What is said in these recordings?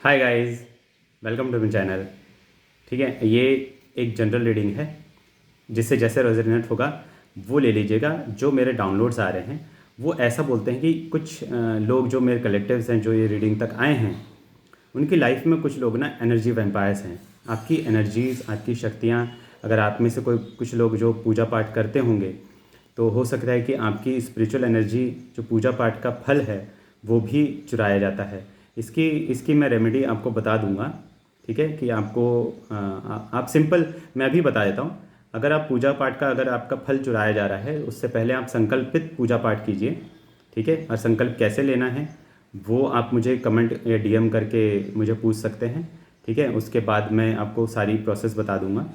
Hi guys, welcome to my channel. ठीक है, ये एक जनरल रीडिंग है। जिससे जैसे रेजोनेट होगा वो ले लीजिएगा। जो मेरे डाउनलोड्स आ रहे हैं वो ऐसा बोलते हैं कि कुछ लोग जो मेरे कलेक्टिव्स हैं जो ये रीडिंग तक आए हैं, उनकी लाइफ में कुछ लोग ना एनर्जी वैम्पायर्स हैं। आपकी एनर्जीज, आपकी शक्तियाँ, अगर आप में से कोई कुछ लोग जो पूजा पाठ करते होंगे तो हो सकता है कि आपकी स्पिरिचुअल एनर्जी, जो पूजा पाठ का फल है, वो भी चुराया जाता है। इसकी इसकी मैं रेमेडी आपको बता दूंगा। ठीक है कि आपको आप सिंपल, मैं अभी बता देता हूँ। अगर आप पूजा पाठ का, अगर आपका फल चुराया जा रहा है, उससे पहले आप संकल्पित पूजा पाठ कीजिए। ठीक है, और संकल्प कैसे लेना है वो आप मुझे कमेंट या डीएम करके मुझे पूछ सकते हैं। ठीक है, उसके बाद मैं आपको सारी प्रोसेस बता दूंगा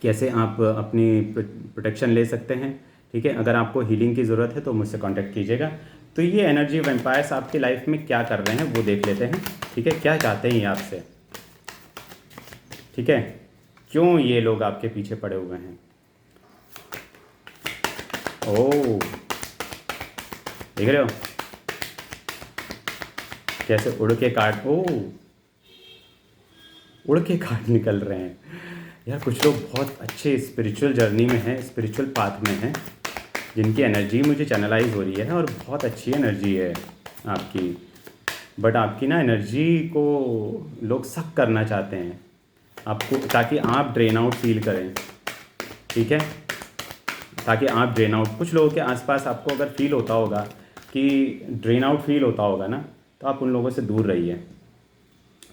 कैसे आप अपनी प्रोटेक्शन ले सकते हैं। ठीक है, अगर आपको हीलिंग की ज़रूरत है तो मुझसे कांटेक्ट कीजिएगा। तो ये एनर्जी वैम्पायर्स आपकी लाइफ में क्या कर रहे हैं वो देख लेते हैं। ठीक है, क्या चाहते हैं ये आपसे। ठीक है, क्यों ये लोग आपके पीछे पड़े हुए हैं। ओह, देख रहे हो कैसे उड़ के काट, ओह, उड़ के काट निकल रहे हैं। यार कुछ लोग बहुत अच्छे स्पिरिचुअल जर्नी में हैं, स्पिरिचुअल पाथ में हैं, जिनकी एनर्जी मुझे चैनलाइज हो रही है और बहुत अच्छी एनर्जी है आपकी। बट आपकी ना एनर्जी को लोग सक करना चाहते हैं आपको, ताकि आप ड्रेन आउट फील करें। ठीक है, ताकि आप ड्रेन आउट, कुछ लोगों के आसपास आपको अगर फील होता होगा कि ड्रेन आउट फील होता होगा ना, तो आप उन लोगों से दूर रहिए।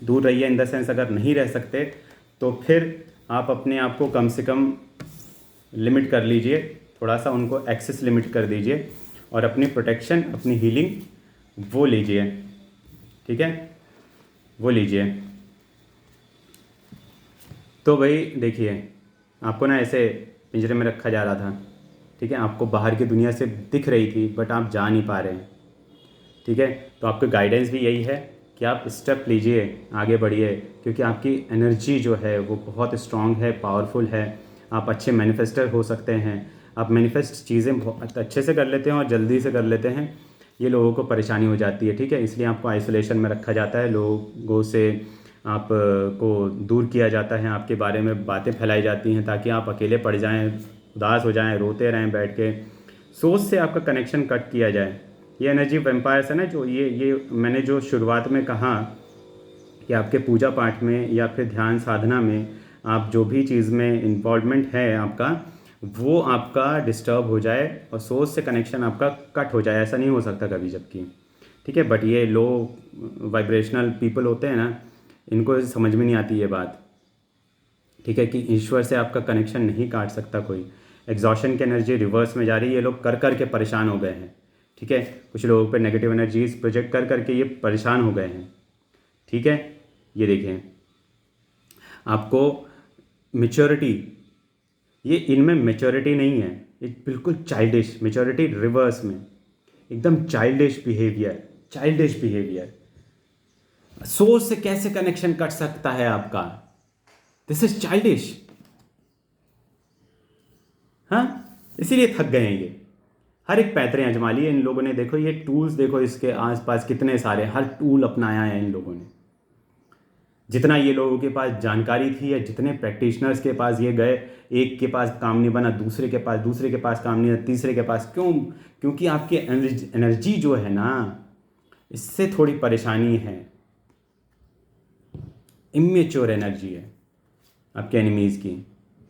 दूर रहिए इन द सेंस, अगर नहीं रह सकते तो फिर आप अपने आप को कम से कम लिमिट कर लीजिए, थोड़ा सा उनको एक्सेस लिमिट कर दीजिए और अपनी प्रोटेक्शन, अपनी हीलिंग वो लीजिए। ठीक है, वो लीजिए। तो भाई देखिए, आपको ना ऐसे पिंजरे में रखा जा रहा था। ठीक है, आपको बाहर की दुनिया से दिख रही थी बट आप जा नहीं पा रहे हैं। ठीक है, तो आपका गाइडेंस भी यही है कि आप स्टेप लीजिए, आगे बढ़िए, क्योंकि आपकी एनर्जी जो है वो बहुत स्ट्रांग है, पावरफुल है। आप अच्छे मैनिफेस्टर हो सकते हैं। आप मैनिफेस्ट चीज़ें बहुत अच्छे से कर लेते हैं और जल्दी से कर लेते हैं। ये लोगों को परेशानी हो जाती है। ठीक है, इसलिए आपको आइसोलेशन में रखा जाता है, लोगों से आप को दूर किया जाता है, आपके बारे में बातें फैलाई जाती हैं ताकि आप अकेले पड़ जाएं, उदास हो जाएं, रोते रहें बैठ के, सोच से आपका कनेक्शन कट किया जाए। ये एनर्जी वेम्पायर्स है ना, जो ये मैंने जो शुरुआत में कहा कि आपके पूजा पाठ में या फिर ध्यान साधना में आप जो भी चीज़ में इन्वॉल्वमेंट है आपका, वो आपका डिस्टर्ब हो जाए और सोर्स से कनेक्शन आपका कट हो जाए, ऐसा नहीं हो सकता कभी जबकि। ठीक है, बट ये लो वाइब्रेशनल पीपल होते हैं ना, इनको समझ में नहीं आती ये बात। ठीक है, कि ईश्वर से आपका कनेक्शन नहीं काट सकता कोई। एग्जॉशन की एनर्जी रिवर्स में जा रही है, ये लोग कर कर के परेशान हो गए हैं। ठीक है, कुछ लोगों पे नेगेटिव एनर्जीज प्रोजेक्ट कर करके ये परेशान हो गए हैं। ठीक है, ये देखें आपको मेच्योरिटी, ये इनमें मेच्योरिटी नहीं है, ये बिल्कुल चाइल्डिश मेच्योरिटी, रिवर्स में एकदम चाइल्डिश बिहेवियर, चाइल्डिश बिहेवियर। सोच से कैसे कनेक्शन कट सकता है आपका, दिस इज चाइल्डिश। हाँ, इसीलिए थक गए हैं ये। हर एक पैतरे आजमा लिए इन लोगों ने। देखो ये टूल्स, देखो इसके आसपास कितने सारे, हर टूल अपनाया है इन लोगों ने। जितना ये लोगों के पास जानकारी थी या जितने प्रैक्टिशनर्स के पास ये गए, एक के पास काम नहीं बना, दूसरे के पास, दूसरे के पास काम नहीं बना, तीसरे के पास। क्यों? क्योंकि आपकी एनर्जी जो है ना, इससे थोड़ी परेशानी है। इमेच्योर एनर्जी है आपके एनिमीज़ की।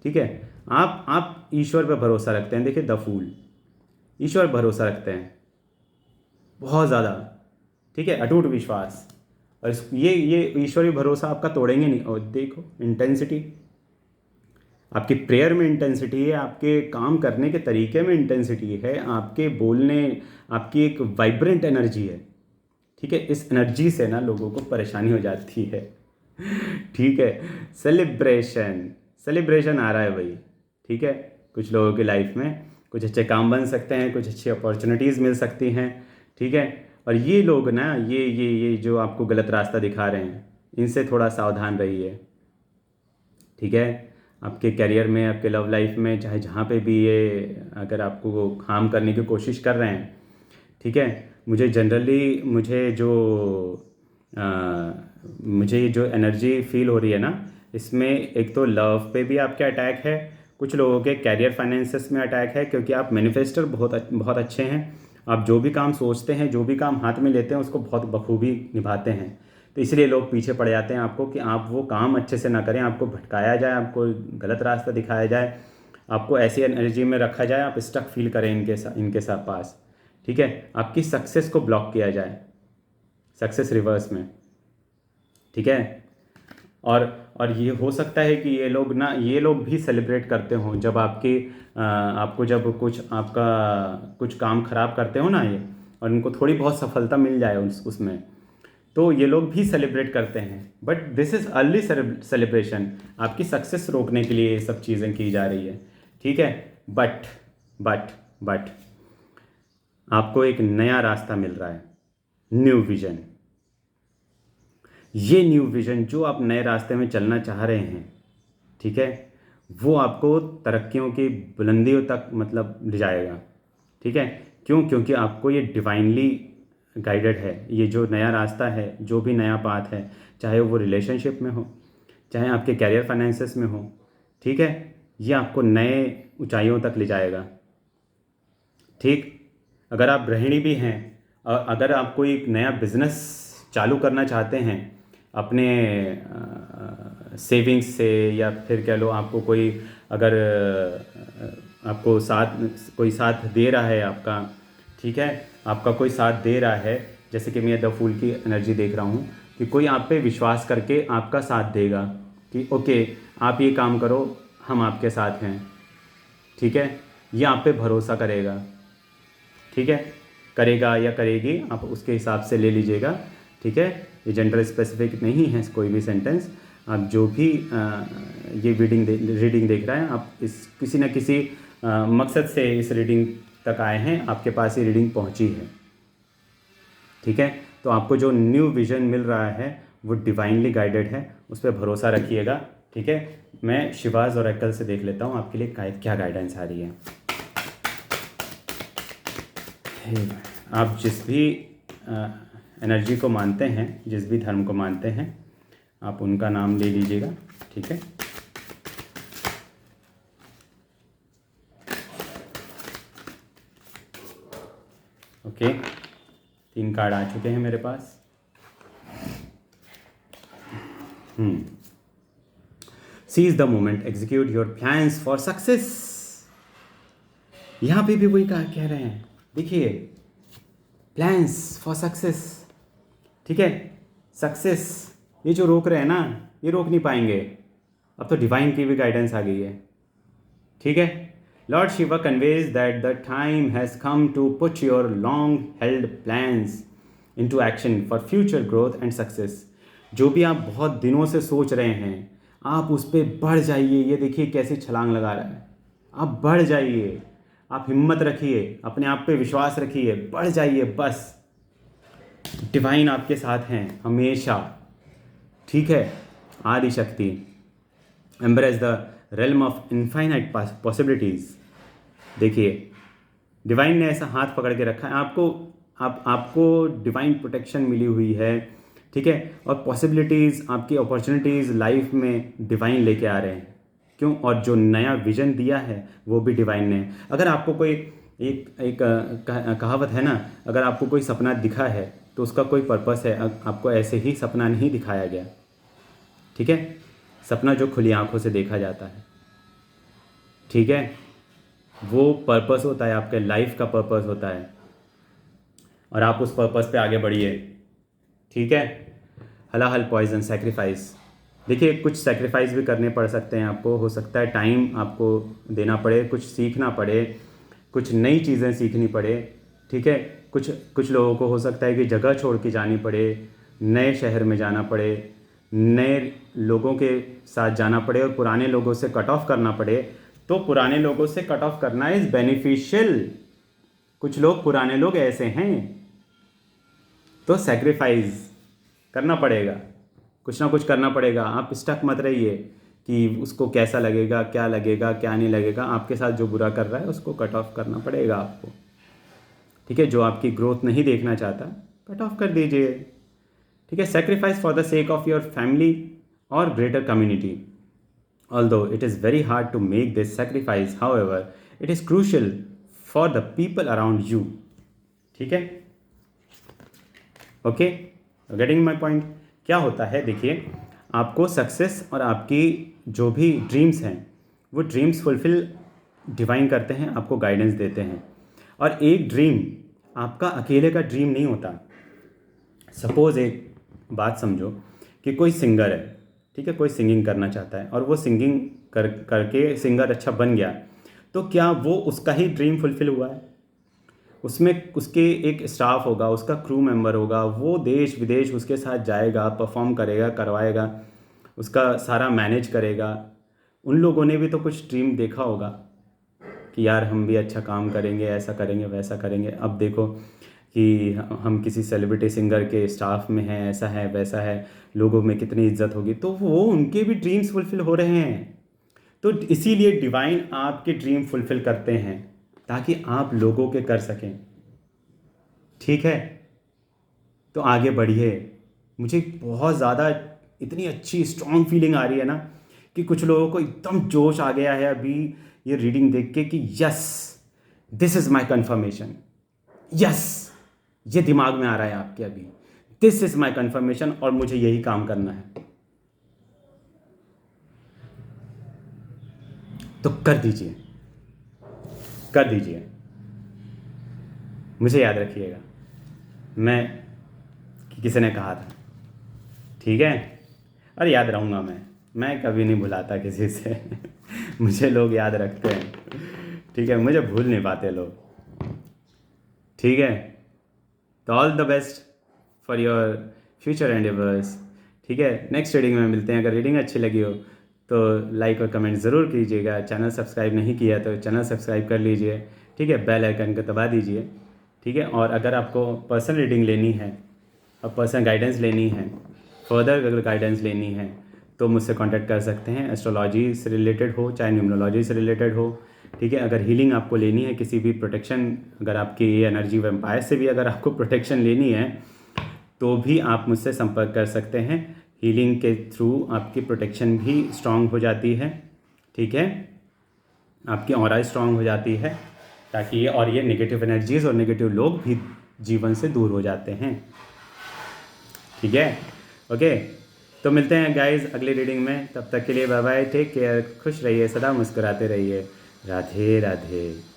ठीक है, आप ईश्वर पर भरोसा रखते हैं। देखिए द फूल, ईश्वर पर भरोसा रखते हैं बहुत ज़्यादा। ठीक है, अटूट विश्वास। और ये ईश्वरीय भरोसा आपका तोड़ेंगे नहीं। और देखो इंटेंसिटी, आपकी प्रेयर में इंटेंसिटी है, आपके काम करने के तरीके में इंटेंसिटी है, आपके बोलने, आपकी एक वाइब्रेंट एनर्जी है। ठीक है, इस एनर्जी से ना लोगों को परेशानी हो जाती है। ठीक है, सेलिब्रेशन, सेलिब्रेशन आ रहा है भाई। ठीक है, कुछ लोगों की लाइफ में कुछ अच्छे काम बन सकते हैं, कुछ अच्छी अपॉर्चुनिटीज़ मिल सकती हैं। ठीक है, और ये लोग ना, ये जो आपको गलत रास्ता दिखा रहे हैं, इनसे थोड़ा सावधान रहिए। ठीक है, आपके करियर में, आपके लव लाइफ में, चाहे जहाँ पे भी ये अगर आपको हार्म करने की कोशिश कर रहे हैं। ठीक है, मुझे जनरली, मुझे जो मुझे ये जो एनर्जी फील हो रही है ना, इसमें एक तो लव पे भी आपके अटैक है, कुछ लोगों के कैरियर फाइनेंसेस में अटैक है, क्योंकि आप मैनिफेस्टर बहुत अच्छे हैं। आप जो भी काम सोचते हैं, जो भी काम हाथ में लेते हैं, उसको बहुत बखूबी निभाते हैं। तो इसलिए लोग पीछे पड़ जाते हैं आपको कि आप वो काम अच्छे से ना करें, आपको भटकाया जाए, आपको गलत रास्ता दिखाया जाए, आपको ऐसी एनर्जी में रखा जाए, आप स्टक फील करें इनके साथ पास। ठीक है, आपकी सक्सेस को ब्लॉक किया जाए, सक्सेस रिवर्स में। ठीक है, और ये हो सकता है कि ये लोग भी सेलिब्रेट करते हों जब आपको जब कुछ काम खराब करते हो ना ये, और इनको थोड़ी बहुत सफलता मिल जाए उसमें, तो ये लोग भी सेलिब्रेट करते हैं। But this is early celebration, आपकी सक्सेस रोकने के लिए ये सब चीज़ें की जा रही है। ठीक है, बट बट बट आपको एक नया रास्ता मिल रहा है, न्यू विजन। ये न्यू विजन जो आप नए रास्ते में चलना चाह रहे हैं, ठीक है, वो आपको तरक्कियों की बुलंदियों तक मतलब ले जाएगा। ठीक है, क्योंकि आपको ये डिवाइनली गाइडेड है। ये जो नया रास्ता है, जो भी नया पाथ है, चाहे वो रिलेशनशिप में हो, चाहे आपके कैरियर फाइनेंसेस में हो, ठीक है, ये आपको नए ऊंचाइयों तक ले जाएगा। ठीक, अगर आप गृहिणी भी हैं और अगर आप कोई एक नया बिजनेस चालू करना चाहते हैं अपने सेविंग्स से, या फिर कह लो आपको कोई अगर आपको कोई साथ दे रहा है आपका, ठीक है, आपका कोई साथ दे रहा है, जैसे कि मैं द फूल की एनर्जी देख रहा हूँ कि कोई आप पे विश्वास करके आपका साथ देगा कि ओके आप ये काम करो, हम आपके साथ हैं। ठीक है, ये आप पे भरोसा करेगा। ठीक है, करेगा या करेगी, आप उसके हिसाब से ले लीजिएगा। ठीक है, ये जेंडर स्पेसिफिक नहीं है कोई भी सेंटेंस। आप जो भी ये रीडिंग देख रहे हैं, आप इस किसी न किसी मकसद से इस रीडिंग तक आए हैं, आपके पास ये रीडिंग पहुंची है। ठीक है, तो आपको जो न्यू विजन मिल रहा है वो डिवाइनली गाइडेड है, उस पर भरोसा रखिएगा। ठीक है, मैं शिवाज ओरेकल से देख लेता हूँ आपके लिए क्या गाइडेंस आ रही है। आप जिस भी एनर्जी को मानते हैं, जिस भी धर्म को मानते हैं, आप उनका नाम ले लीजिएगा। ठीक है, ओके, 3 कार्ड आ चुके हैं मेरे पास। Seize the moment, execute your plans for success. यहाँ पे भी वही कह रहे हैं, देखिए, प्लान्स फॉर सक्सेस। ठीक है, सक्सेस ये जो रोक रहे हैं ना, ये रोक नहीं पाएंगे। अब तो डिवाइन की भी गाइडेंस आ गई है। ठीक है, Lord Shiva conveys that the time has come to put your long held plans into action for future growth and success. जो भी आप बहुत दिनों से सोच रहे हैं, आप उस पर बढ़ जाइए। ये देखिए कैसे छलांग लगा रहा है। आप बढ़ जाइए, आप हिम्मत रखिए, अपने आप पे विश्वास रखिए, बढ़ जाइए बस। डिवाइन आपके साथ हैं हमेशा। ठीक है, आदि शक्ति, embrace the realm of infinite possibilities. देखिए, डिवाइन ने ऐसा हाथ पकड़ के रखा है आपको, आपको डिवाइन प्रोटेक्शन मिली हुई है। ठीक है, और पॉसिबिलिटीज़, आपकी अपॉर्चुनिटीज़ लाइफ में डिवाइन लेके आ रहे हैं। क्यों? और जो नया विजन दिया है वो भी डिवाइन ने। अगर आपको कोई एक कहावत है ना, अगर आपको कोई सपना दिखा है तो उसका कोई पर्पस है। आपको ऐसे ही सपना नहीं दिखाया गया। ठीक है, सपना जो खुली आंखों से देखा जाता है, ठीक है, वो पर्पस होता है, आपके लाइफ का पर्पस होता है, और आप उस पर्पस पे आगे बढ़िए। ठीक है, हलाहल पॉइजन सैक्रिफाइस। देखिए, कुछ सैक्रिफाइस भी करने पड़ सकते हैं आपको। हो सकता है टाइम आपको देना पड़े, कुछ सीखना पड़े, कुछ नई चीज़ें सीखनी पड़े। ठीक है, कुछ लोगों को हो सकता है कि जगह छोड़ के जानी पड़े, नए शहर में जाना पड़े, नए लोगों के साथ जाना पड़े, और पुराने लोगों से कट ऑफ करना पड़े। तो पुराने लोगों से कट ऑफ करना इज़ बेनिफिशियल। कुछ लोग, पुराने लोग ऐसे हैं, तो सैक्रिफाइस करना पड़ेगा, कुछ ना कुछ करना पड़ेगा। आप स्टक मत रहिए कि उसको कैसा लगेगा, क्या लगेगा, क्या नहीं लगेगा। आपके साथ जो बुरा कर रहा है उसको कट ऑफ करना पड़ेगा आपको। ठीक है, जो आपकी ग्रोथ नहीं देखना चाहता, कट ऑफ कर दीजिए। ठीक है, sacrifice for the sake of your family और greater community. Although it is very hard to make this sacrifice, however, it is crucial for the people around you. ठीक है, ओके, गेटिंग माई पॉइंट। क्या होता है, देखिए, आपको success और आपकी जो भी ड्रीम्स हैं वो ड्रीम्स फुलफिल डिवाइन करते हैं, आपको गाइडेंस देते हैं। और एक ड्रीम आपका अकेले का ड्रीम नहीं होता। सपोज़ एक बात समझो कि कोई सिंगर है, ठीक है, कोई सिंगिंग करना चाहता है और वो सिंगिंग करके सिंगर अच्छा बन गया, तो क्या वो उसका ही ड्रीम फुलफिल हुआ है? उसमें उसके एक स्टाफ होगा, उसका क्रू मेंबर होगा, वो देश विदेश उसके साथ जाएगा, परफॉर्म करेगा, करवाएगा, उसका सारा मैनेज करेगा। उन लोगों ने भी तो कुछ ड्रीम देखा होगा कि यार हम भी अच्छा काम करेंगे, ऐसा करेंगे, वैसा करेंगे। अब देखो कि हम किसी सेलिब्रिटी सिंगर के स्टाफ में हैं, ऐसा है, वैसा है, लोगों में कितनी इज्जत होगी, तो वो उनके भी ड्रीम्स फुलफिल हो रहे हैं। तो इसीलिए डिवाइन आपके ड्रीम फुलफिल करते हैं ताकि आप लोगों के कर सकें। ठीक है, तो आगे बढ़िए। मुझे बहुत ज़्यादा इतनी अच्छी स्ट्रॉन्ग फीलिंग आ रही है ना कि कुछ लोगों को एकदम जोश आ गया है अभी ये रीडिंग देख के कि yes, this is my confirmation. Yes, ये दिमाग में आ रहा है आपके अभी, दिस इज़ माई कन्फर्मेशन, और मुझे यही काम करना है। तो कर दीजिए, कर दीजिए। मुझे याद रखिएगा, मैं किसी ने कहा था, ठीक है, और याद रहूँगा मैं कभी नहीं भुलाता किसी से मुझे लोग याद रखते हैं, ठीक है, मुझे भूल नहीं पाते लोग। ठीक है, तो all the best for your future endeavours. ठीक है, नेक्स्ट रीडिंग में मिलते हैं। अगर रीडिंग अच्छी लगी हो तो लाइक और कमेंट ज़रूर कीजिएगा। चैनल सब्सक्राइब नहीं किया तो चैनल सब्सक्राइब कर लीजिए। ठीक है, बेल आइकन को दबा दीजिए। ठीक है, और अगर आपको पर्सनल रीडिंग लेनी है और पर्सनल गाइडेंस लेनी है, फर्दर अगर गाइडेंस लेनी है तो मुझसे कांटेक्ट कर सकते हैं। एस्ट्रोलॉजी से रिलेटेड हो चाहे न्यूमरोलॉजी से रिलेटेड हो। ठीक है, अगर हीलिंग आपको लेनी है, किसी भी प्रोटेक्शन, अगर आपकी एनर्जी वैम्पायर से भी अगर आपको प्रोटेक्शन लेनी है तो भी आप मुझसे संपर्क कर सकते हैं। हीलिंग के थ्रू आपकी प्रोटेक्शन भी स्ट्रांग हो जाती है। ठीक है, आपकी ऑरा स्ट्रांग हो जाती है ताकि ये नेगेटिव एनर्जीज़ और नेगेटिव लोग भी जीवन से दूर हो जाते हैं। ठीक है, ओके, तो मिलते हैं गाइज अगली रीडिंग में। तब तक के लिए बाय बाय, टेक केयर, खुश रहिए, सदा मुस्कुराते रहिए। राधे राधे।